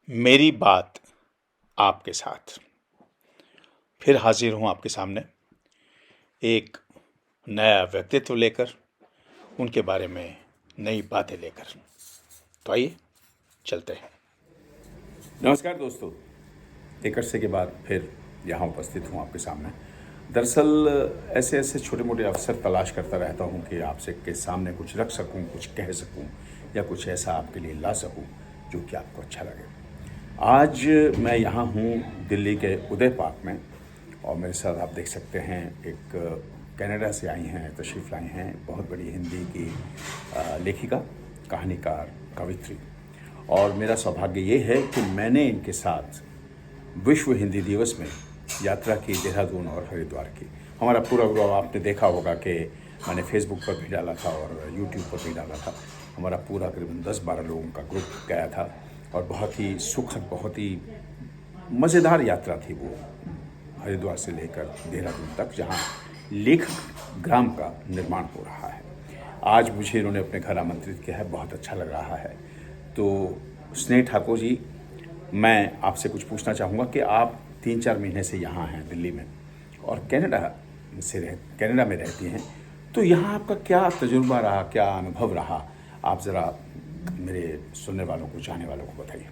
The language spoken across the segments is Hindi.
मेरी बात आपके साथ फिर हाजिर हूँ आपके सामने एक नया व्यक्तित्व लेकर, उनके बारे में नई बातें लेकर। तो आइए चलते हैं। नमस्कार दोस्तों, एक अरसे के बाद फिर यहाँ उपस्थित हूँ आपके सामने। दरअसल ऐसे ऐसे छोटे मोटे अवसर तलाश करता रहता हूँ कि आपसे के सामने कुछ रख सकूँ, कुछ कह सकूँ या कुछ ऐसा आपके लिए ला सकूँ जो कि आपको अच्छा लगे। आज मैं यहाँ हूँ दिल्ली के उदय पार्क में, और मेरे साथ आप देख सकते हैं एक कनाडा से आई हैं, तशरीफ़ लाई हैं बहुत बड़ी हिंदी की लेखिका, कहानीकार, कवित्री। और मेरा सौभाग्य ये है कि मैंने इनके साथ विश्व हिंदी दिवस में यात्रा की, देहरादून और हरिद्वार की। हमारा पूरा ग्रुप आपने देखा होगा कि मैंने फेसबुक पर भी डाला था और यूट्यूब पर भी डाला था। हमारा पूरा करीबन 10-12 लोगों का ग्रुप गया था और बहुत ही सुखद, बहुत ही मज़ेदार यात्रा थी वो, हरिद्वार से लेकर देहरादून तक, जहाँ लेखक ग्राम का निर्माण हो रहा है। आज मुझे इन्होंने अपने घर आमंत्रित किया है, बहुत अच्छा लग रहा है। तो स्नेह ठाकुर जी, मैं आपसे कुछ पूछना चाहूँगा कि आप 3-4 महीने से यहाँ हैं दिल्ली में और कनाडा में रहती हैं, तो यहाँ आपका क्या तजुर्बा रहा, क्या अनुभव रहा? आप ज़रा मेरे सुनने वालों को, चाहने वालों को बताइए।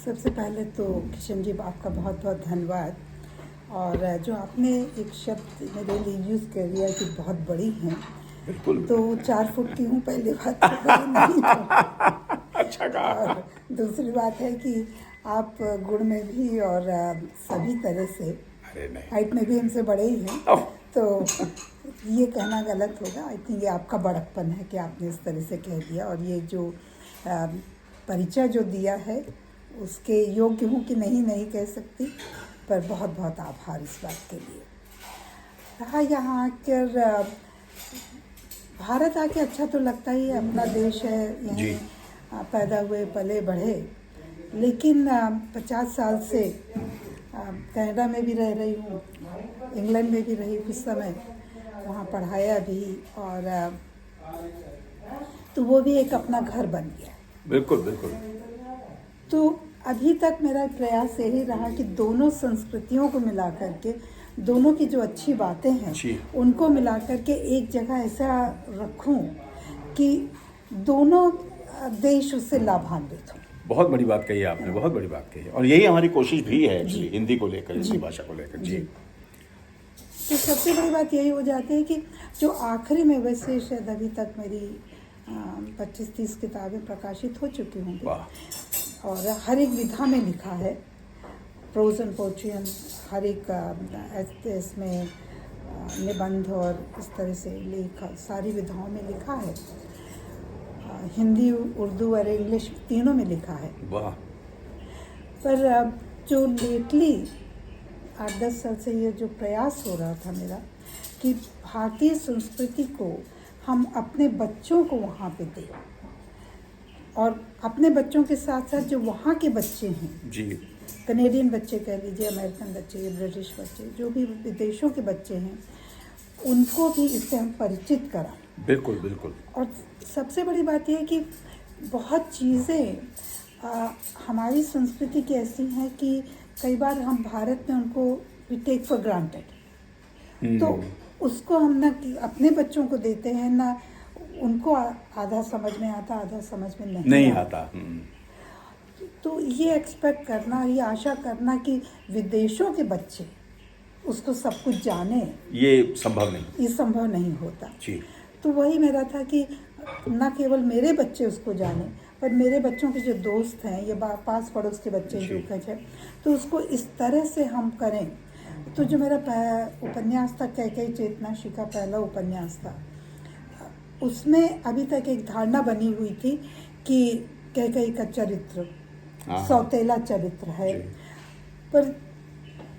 सबसे पहले तो किशन जी, आपका बहुत बहुत धन्यवाद। और जो आपने एक शब्द मेरे लिए यूज़ कर लिया कि बहुत बड़ी हैं, बिल्कुल। तो 4 फुट की हूँ, पहली बात तो बड़ी नहीं हूँ। अच्छा कहा। और दूसरी बात है कि आप गुण में भी और सभी तरह से, अरे नहीं, हाइट में भी हमसे बड़े ही हैं। ओह, तो ये कहना गलत होगा। आई थिंक ये आपका बड़कपन है कि आपने इस तरह से कह दिया, और ये जो परिचय जो दिया है उसके योग्य हूँ कि नहीं कह सकती, पर बहुत बहुत आभार इस बात के लिए। रहा यहाँ आकर, भारत आके अच्छा तो लगता ही है, अपना देश है, यहीं पैदा हुए पले बढ़े। लेकिन 50 साल से कनाडा में भी रह रही हूँ, इंग्लैंड में भी रही कुछ समय, वहाँ पढ़ाया भी, और तो वो भी एक अपना घर बन गया। बिल्कुल बिल्कुल। तो अभी तक मेरा प्रयास यही रहा कि दोनों संस्कृतियों को मिला करके, दोनों की जो अच्छी बातें हैं उनको मिला करके एक जगह ऐसा रखूं कि दोनों देश उससे लाभान्वित हों। बहुत बड़ी बात कही आपने, बहुत बड़ी बात कही, और यही हमारी कोशिश भी है एक्चुअली, हिंदी को लेकर, हिंदी भाषा को लेकर। जी। तो सबसे बड़ी बात यही हो जाती है कि जो आखिरी में, वैसे शायद अभी तक मेरी 25-30 किताबें प्रकाशित हो चुकी होंगी, और हर एक विधा में लिखा है, प्रोज एंड पोएट्री, हर एक इसमें निबंध और इस तरह से लेख सारी विधाओं में लिखा है। हिंदी, उर्दू और इंग्लिश तीनों में लिखा है। वाह। पर जो लेटली 8-10 साल से ये जो प्रयास हो रहा था मेरा कि भारतीय संस्कृति को हम अपने बच्चों को वहाँ पे दें, और अपने बच्चों के साथ साथ जो वहाँ के बच्चे हैं जी, कनेडियन बच्चे कह लीजिए, अमेरिकन बच्चे, ब्रिटिश बच्चे, जो भी विदेशों के बच्चे हैं, उनको भी इससे हम परिचित कराएं। बिल्कुल बिल्कुल। और सबसे बड़ी बात यह है कि बहुत चीज़ें हमारी संस्कृति की ऐसी हैं कि कई बार हम भारत में उनको वी टेक फॉर ग्रांटेड, तो उसको हम ना अपने बच्चों को देते हैं, ना उनको आधा समझ में आता, आधा समझ में नहीं आता। तो ये एक्सपेक्ट करना, ये आशा करना कि विदेशों के बच्चे उसको सब कुछ जाने, ये संभव नहीं होता जी। तो वही मेरा था कि न केवल मेरे बच्चे उसको जाने, पर मेरे बच्चों के जो दोस्त हैं या पास पड़ोस के बच्चे जो कुछ है, तो उसको इस तरह से हम करें। तो जो मेरा उपन्यास था, कैकेयी चेतना का पहला उपन्यास था, उसमें अभी तक एक धारणा बनी हुई थी कि कैकेयी का चरित्र सौतेला चरित्र है, पर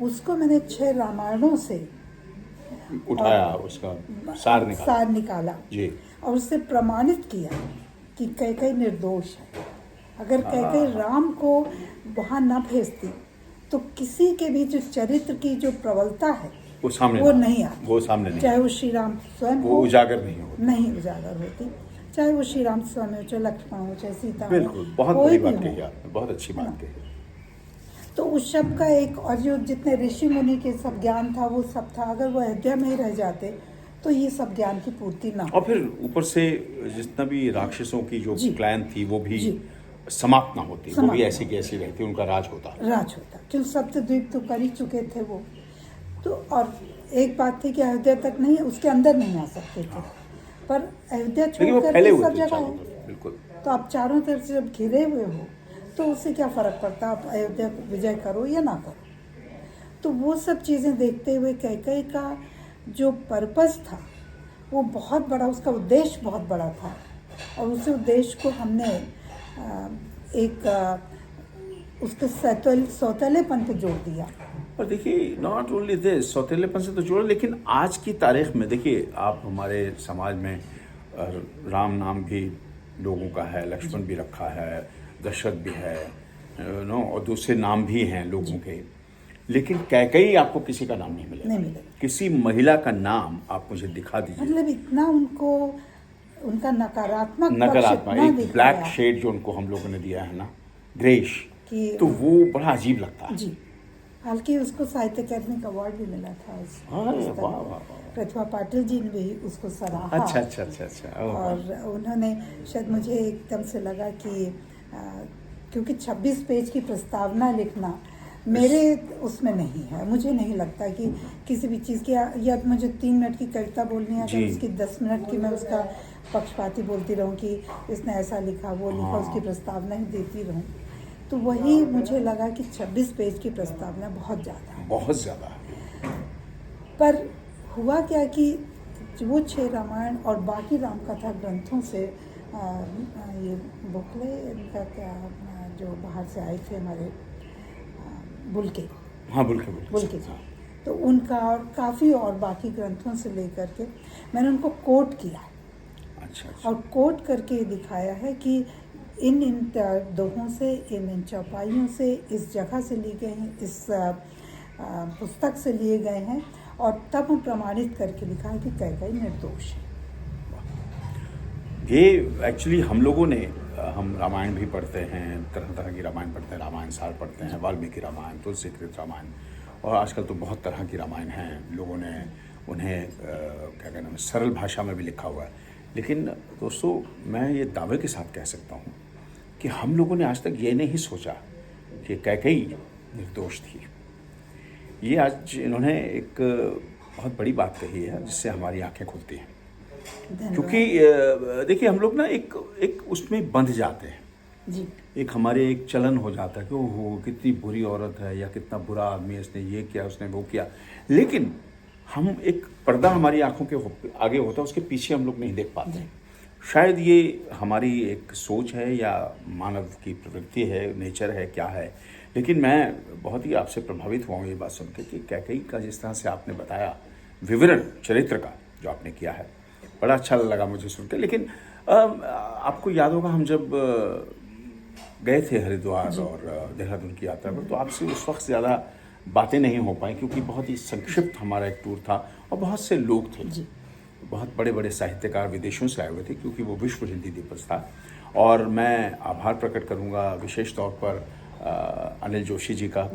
उसको मैंने 6 रामायणों से उठाया, उसका सार निकाला जी, और उससे प्रमाणित किया कि कैकेयी निर्दोष है। अगर कैकेयी राम को वहाँ न भेजती तो किसी के भी जो चरित्र की जो प्रबलता है वो नहीं आती, वो सामने नहीं, चाहे वो श्री राम स्वयं वो उजागर नहीं उजागर होती, चाहे वो श्री राम स्वामी हो, चाहे लक्ष्मण हो, चाहे सीता हो, बिल्कुल, बहुत कोई बड़ी भी बात हो। कही आपने, बहुत अच्छी बात कही। तो उस शब्द का एक, और जो जितने ऋषि मुनि के सब ज्ञान था वो सब था, अगर वो अयोध्या में ही रह जाते तो ये सब ज्ञान की पूर्ति ना और हो। फिर ऊपर से जितना भी राक्षसों की जो जी। क्लैन थी वो भी जी। समाप्त ना होती, वो भी समाप्त ऐसी की ऐसी रहती, उनका राज होता। राज होता, क्यों सप्तद्वीप तो कर ही चुके थे वो तो। और एक बात थी कि अयोध्या तक नहीं, उसके अंदर नहीं आ सकते थे, पर अयोध्या लेकिन छोड़ वो फैले कर हुए सब थे जगह चारों है। तरफ, बिल्कुल। तो आप चारों तरफ से जब घिरे हुए हो तो उससे क्या फर्क पड़ता, आप अयोध्या विजय करो या ना करो। तो वो सब चीज़ें देखते हुए कैकेयी का जो पर्पस था वो बहुत बड़ा, उसका उद्देश्य बहुत बड़ा था, और उस उद्देश्य को हमने उसके सौतेलेपन पे जोड़ दिया। और देखिए, नॉट ओनली दिस, सौतेलेपन से तो जोड़ा, लेकिन आज की तारीख में देखिए, आप हमारे समाज में राम नाम भी लोगों का है, लक्ष्मण भी रखा है, दशरथ भी है, नो, और दूसरे नाम भी हैं लोगों के, लेकिन कैकेयी आपको किसी का नाम नहीं मिलेगा। नहीं मिलेगा। किसी महिला का नाम आप मुझे दिखा दीजिए। मतलब इतना उनको, उनका नकारात्मक पक्ष नकारात्मक इतना एक दिखाया ब्लैक शेड जो उनको हम लोगों ने दिया है ना, ग्रेश, कि तो वो बड़ा अजीब लगता है। जी। हालांकि उसको साहित्य अकादमी का अवार्ड भी मिला था अरे वाह वाह वाह। प्रतिभा पाटिल जी ने भी उसको सराहा। अच्छा अच्छा अच्छा अच्छा। ओह, और उन्होंने शायद, मुझे एकदम से लगा कि क्योंकि 26 पेज की प्रस्तावना लिखना मेरे उसमें नहीं है, मुझे नहीं लगता कि किसी भी चीज़ की, या मुझे 3 मिनट की कविता बोलनी है, जी। अगर उसकी 10 मिनट की मैं उसका पक्षपाती बोलती रहूं कि इसने ऐसा लिखा वो लिखा, हाँ। उसकी प्रस्तावना ही देती रहूं, तो वही मुझे लगा कि 26 पेज की प्रस्तावना बहुत ज़्यादा है। बहुत ज्यादा। पर हुआ क्या कि वो 6 रामायण और बाकी रामकथा ग्रंथों से ये बुकले, इनका क्या, जो बाहर से आए थे हमारे बुलके, हाँ, बिल्कुल बुलके जी, तो उनका और काफ़ी और बाकी ग्रंथों से लेकर के मैंने उनको कोट किया अच्छा अच्छा। और कोट करके दिखाया है कि इन दोहों से, इन चौपाइयों से, इस जगह से लिए गए हैं, इस पुस्तक से लिए गए हैं, और तब हम प्रमाणित करके लिखा है कि कैकेयी निर्दोष है। ये एक्चुअली हम लोगों ने, हम रामायण भी पढ़ते हैं, तरह तरह की रामायण पढ़ते हैं, रामायण सार पढ़ते हैं, वाल्मीकि रामायण, तुलसीकृत रामायण, और आजकल तो बहुत तरह की रामायण हैं, लोगों ने उन्हें क्या कहना है, सरल भाषा में भी लिखा हुआ है। लेकिन दोस्तों, मैं ये दावे के साथ कह सकता हूँ कि हम लोगों ने आज तक ये नहीं सोचा कि कैकेयी निर्दोष थी। ये आज इन्होंने एक बहुत बड़ी बात कही है जिससे हमारी आंखें खुलती हैं। क्योंकि देखिए, हम लोग ना एक उसमें बंध जाते हैं जी। एक हमारे एक चलन हो जाता है कि ओहो कितनी बुरी औरत है, या कितना बुरा आदमी है, इसने ये किया, उसने वो किया। लेकिन हम एक पर्दा हमारी आंखों के आगे होता है, उसके पीछे हम लोग नहीं देख पाते। शायद ये हमारी एक सोच है या मानव की प्रवृत्ति है, नेचर है, क्या है। लेकिन मैं बहुत ही आपसे प्रभावित हुआ हूँ ये बात सुन के कि कैकेयी का जिस तरह से आपने बताया विवरण चरित्र का जो आपने किया है, बड़ा अच्छा लगा मुझे सुन के। लेकिन आपको याद होगा, हम जब गए थे हरिद्वार और देहरादून की यात्रा पर, तो आपसे उस वक्त ज़्यादा बातें नहीं हो पाई क्योंकि बहुत ही संक्षिप्त हमारा एक टूर था और बहुत से लोग थे। बहुत बड़े बड़े साहित्यकार विदेशों से आए हुए थे क्योंकि वो विश्व हिंदी दिवस था। और मैं आभार प्रकट करूंगा विशेष तौर पर अनिल जोशी जी का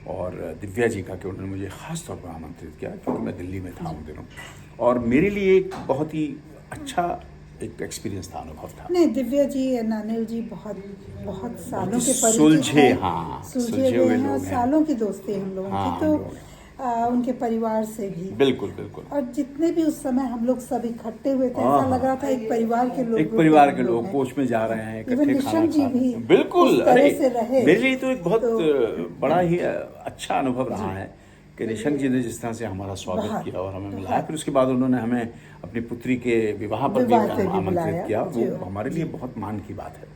और दिव्या जी का कि उन्होंने मुझे ख़ास तौर पर आमंत्रित किया क्योंकि मैं दिल्ली में था उन दिनों, और मेरे लिए एक बहुत ही अच्छा एक एक्सपीरियंस था, अनुभव था। नहीं, दिव्या जी, अनिल जी बहुत बहुत सालों के परिचित सुलझे, हैं, हाँ, सुलझे हुए हैं, और लोग हैं। सालों की दोस्ती है हम लोगों हाँ, की, तो उनके परिवार से भी बिल्कुल बिल्कुल। और जितने भी उस समय हम लोग सब इकट्ठे हुए थे, ऐसा लग रहा था एक परिवार के लोग, एक परिवार के लोग कोच में जा रहे हैं, इकट्ठे खाना निशंक जी खा रहे भी हैं। बिल्कुल। उस तरह अरे से रहे। मेरे लिए तो एक बहुत बड़ा ही अच्छा अनुभव रहा है कि निशंक जी ने जिस तरह से हमारा स्वागत किया और हमें मिलाया, फिर उसके बाद उन्होंने हमें अपनी पुत्री के विवाह पर भी आमंत्रित किया। वो हमारे लिए बहुत मान की बात है।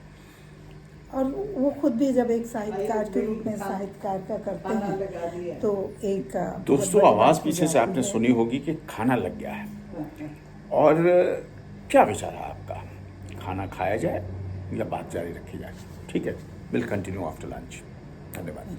और वो खुद भी जब एक साहित्यकार के रूप में साहित्यकार का करते हैं तो एक दोस्तों, आवाज़ पीछे से आपने सुनी होगी कि खाना लग गया है। और क्या विचार है आपका, खाना खाया जाए या बात जारी रखी जाए? ठीक है, विल कंटिन्यू आफ्टर लंच। धन्यवाद।